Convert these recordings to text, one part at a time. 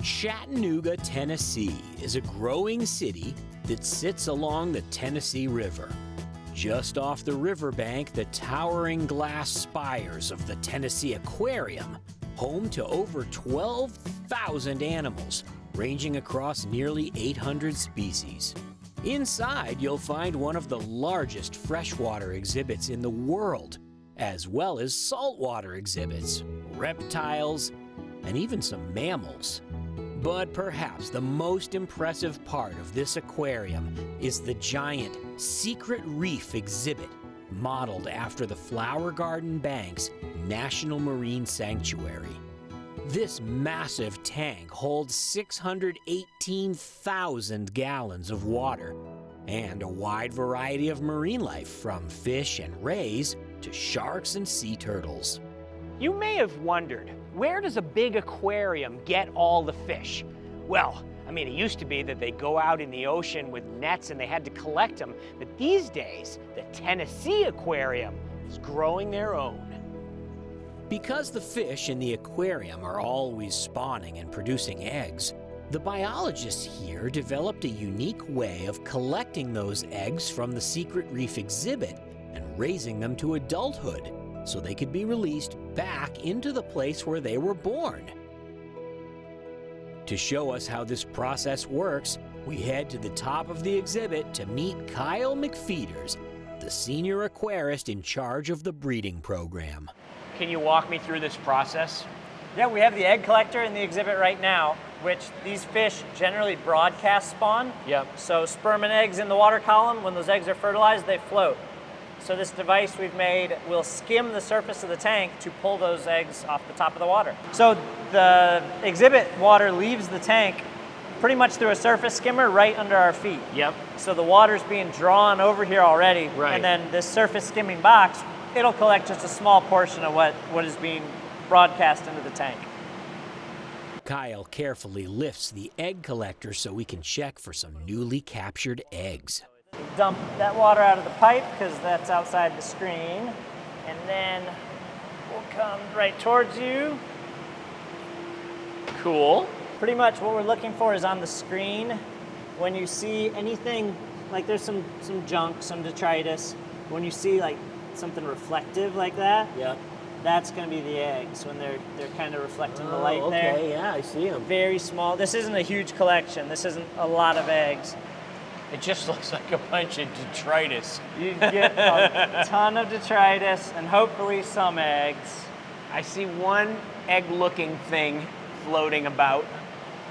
Chattanooga, Tennessee is a growing city that sits along the Tennessee River. Just off the riverbank, the towering glass spires of the Tennessee Aquarium, home to over 12,000 animals, ranging across nearly 800 species. Inside, you'll find one of the largest freshwater exhibits in the world, as well as saltwater exhibits, reptiles, and even some mammals. But perhaps the most impressive part of this aquarium is the giant Secret Reef exhibit, modeled after the Flower Garden Bank's National Marine Sanctuary. This massive tank holds 618,000 gallons of water and a wide variety of marine life, from fish and rays to sharks and sea turtles. You may have wondered, where does a big aquarium get all the fish? Well, I mean, it used to be that they go out in the ocean with nets and they had to collect them, but these days, the Tennessee Aquarium is growing their own. Because the fish in the aquarium are always spawning and producing eggs, the biologists here developed a unique way of collecting those eggs from the Secret Reef exhibit and raising them to adulthood, so they could be released back into the place where they were born. To show us how this process works, we head to the top of the exhibit to meet Kyle McFeeters, the senior aquarist in charge of the breeding program. Can you walk me through this process? Yeah, we have the egg collector in the exhibit right now, which these fish generally broadcast spawn. Yep. So sperm and eggs in the water column, when those eggs are fertilized, they float. So this device we've made will skim the surface of the tank to pull those eggs off the top of the water. So the exhibit water leaves the tank pretty much through a surface skimmer right under our feet. Yep. So the water's being drawn over here already, Right. and then this surface skimming box, it'll collect just a small portion of what is being broadcast into the tank. Kyle carefully lifts the egg collector so we can check for some newly captured eggs. Dump that water out of the pipe because that's outside the screen, and then we'll come right towards you. Cool. Pretty much what we're looking for is on the screen. When you see anything, like there's some junk, some detritus, when you see like something reflective like that, Yeah. that's going to be the eggs when they're kind of reflecting the light there. Okay, yeah, I see them. Very small. This isn't a huge collection. This isn't a lot of eggs. It just looks like a bunch of detritus. You get a ton of detritus and hopefully some eggs. I see one egg-looking thing floating about.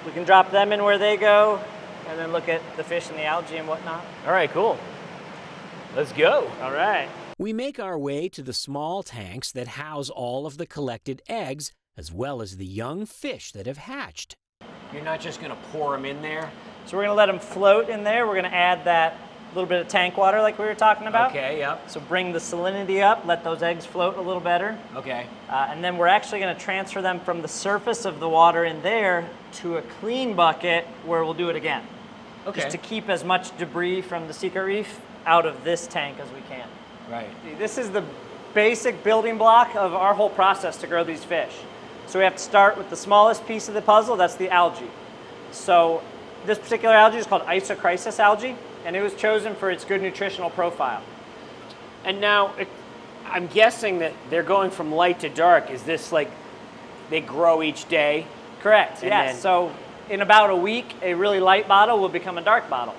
We can drop them in where they go and then look at the fish and the algae and whatnot. All right, cool. Let's go. All right. We make our way to the small tanks that house all of the collected eggs, as well as the young fish that have hatched. You're not just gonna pour them in there? So we're going to let them float in there. We're going to add that little bit of tank water like we were talking about. Okay, yep. So bring the salinity up, let those eggs float a little better. Okay. And then we're actually going to transfer them from the surface of the water in there to a clean bucket where we'll do it again. Okay. Just to keep as much debris from the Secret Reef out of this tank as we can. Right. This is the basic building block of our whole process to grow these fish. So we have to start with the smallest piece of the puzzle, that's the algae. So this particular algae is called Isochrysis algae, and it was chosen for its good nutritional profile. And now, I'm guessing that they're going from light to dark. Is this like they grow each day? Correct, And yes. then- So in about a week, a really light bottle will become a dark bottle.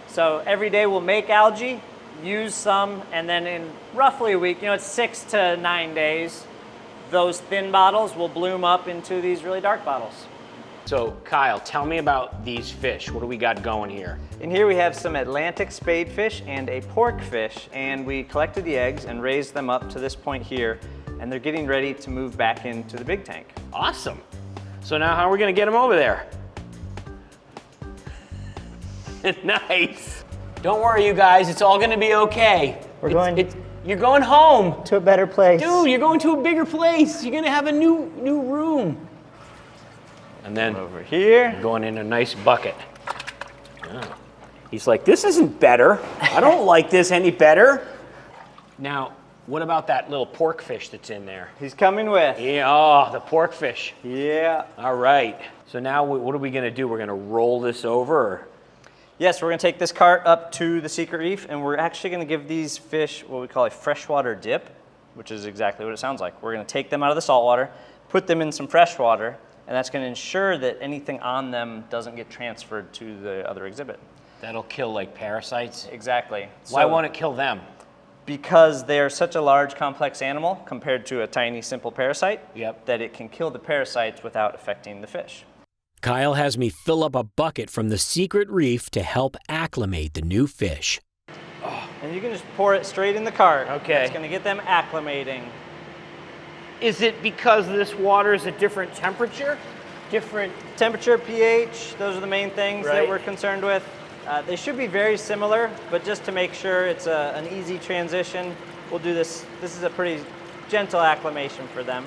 So every day we'll make algae, use some, and then in roughly a week, it's 6 to 9 days, those thin bottles will bloom up into these really dark bottles. So, Kyle, tell me about these fish. What do we got going here? In here we have some Atlantic spadefish and a porkfish, and we collected the eggs and raised them up to this point here, and they're getting ready to move back into the big tank. Awesome. So now how are we gonna get them over there? Nice. Don't worry, you guys, it's all gonna be okay. You're going home. To a better place. Dude, you're going to a bigger place. You're gonna have a new room. And then Over here. going in a nice bucket. Oh. He's like, this isn't better. I don't like this any better. Now, What about that little pork fish that's in there? He's coming with. Yeah, oh, the pork fish. Yeah. All right. So now what are we going to do? We're going to roll this over? Or? Yes, we're going to take this cart up to the secret reef, and we're actually going to give these fish what we call a freshwater dip, which is exactly what it sounds like. We're going to take them out of the saltwater, put them in some fresh water, and that's going to ensure that anything on them doesn't get transferred to the other exhibit. That'll kill like parasites? Exactly. Why won't it kill them? Because they are such a large, complex animal compared to a tiny, simple parasite, that it can kill the parasites without affecting the fish. Kyle has me fill up a bucket from the secret reef to help acclimate the new fish. And you can just pour it straight in the cart. Okay. It's going to get them acclimating. Is it because this water is a different temperature? Different temperature, pH, those are the main things right. that we're concerned with. They should be very similar, but just to make sure it's an easy transition, we'll do this. This is a pretty gentle acclimation for them.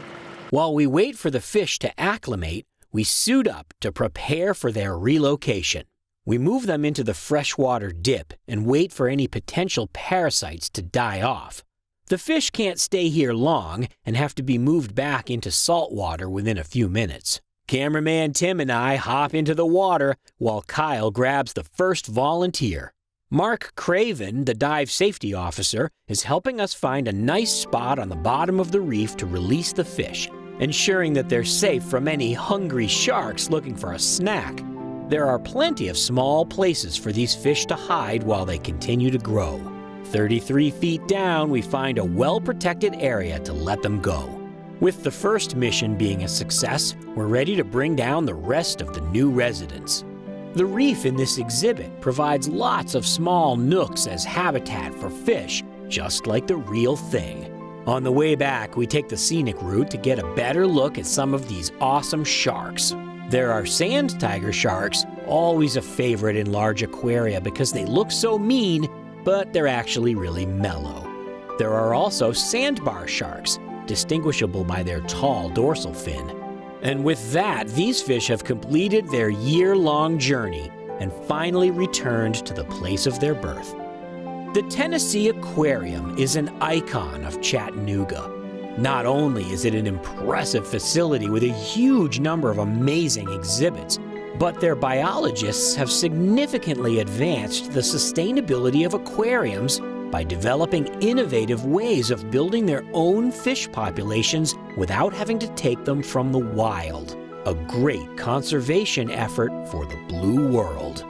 While we wait for the fish to acclimate, we suit up to prepare for their relocation. We move them into the freshwater dip and wait for any potential parasites to die off. The fish can't stay here long and have to be moved back into salt water within a few minutes. Cameraman Tim and I hop into the water while Kyle grabs the first volunteer. Mark Craven, the dive safety officer, is helping us find a nice spot on the bottom of the reef to release the fish, ensuring that they're safe from any hungry sharks looking for a snack. There are plenty of small places for these fish to hide while they continue to grow. 33 feet down, we find a well-protected area to let them go. With the first mission being a success, we're ready to bring down the rest of the new residents. The reef in this exhibit provides lots of small nooks as habitat for fish, just like the real thing. On the way back, we take the scenic route to get a better look at some of these awesome sharks. There are sand tiger sharks, always a favorite in large aquaria because they look so mean, but they're actually really mellow. There are also sandbar sharks, distinguishable by their tall dorsal fin. And with that, these fish have completed their year-long journey and finally returned to the place of their birth. The Tennessee Aquarium is an icon of Chattanooga. Not only is it an impressive facility with a huge number of amazing exhibits, but their biologists have significantly advanced the sustainability of aquariums by developing innovative ways of building their own fish populations without having to take them from the wild. A great conservation effort for the blue world.